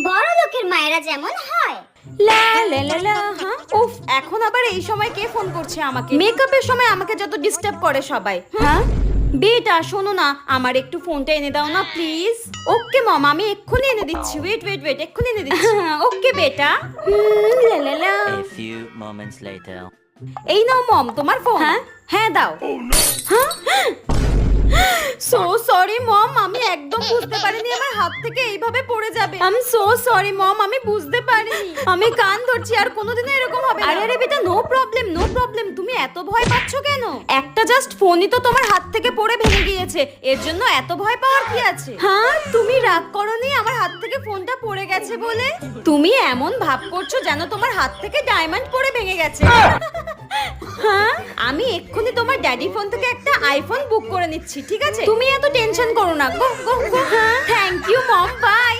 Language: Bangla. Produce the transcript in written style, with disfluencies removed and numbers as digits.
বড় লোকের মায়েরা যেমন হয়। লা লা লা লা। হ্যাঁ, উফ, এখন আবার এই সময় কে ফোন করছে আমাকে? মেকআপের সময় আমাকে যত ডিস্টার্ব করে সবাই। হ্যাঁ বেটা শোনো না, আমার একটু ফোনটা এনে দাও না প্লিজ। ওকে মম, আমি এক্ষুনি এনে দিচ্ছি। ওয়েট ওয়েট ওয়েট, এক্ষুনি এনে দিচ্ছি। ওকে বেটা। লা লা লা। A few moments later. এই নাও মম তোমার ফোন। হ্যাঁ হ্যাঁ দাও। হ্যাঁ সো সরি মম, আমি একদম বুঝতে পারিনি আমার হাত থেকে এইভাবে পড়ে যাবে। I am so sorry mom, আমি বুঝতে পারিনি। আমি কান ধরছি, আর কোনোদিনও এরকম হবে না। আরে আরে বেটা, নো প্রবলেম নো প্রবলেম। তুমি এত ভয় পাচ্ছ কেন? একটা জাস্ট ফোনই তো তোমার হাত থেকে পড়ে ভেঙে গিয়েছে, এর জন্য এত ভয় পাওয়ার কি আছে? হ্যাঁ তুমি রাগ করোনি আমার হাত থেকে ফোনটা পড়ে গেছে বলে? তুমি এমন ভাব করছো যেন তোমার হাত থেকে ডায়মন্ড পড়ে ভেঙে গেছে। হ্যাঁ আমি এক্ষুনি তোমার ড্যাডি ফোন থেকে একটা আইফোন বুক করে নিচ্ছি, ঠিক আছে? তুমি এত টেনশন করো না। Go go go. Thank you mom, by.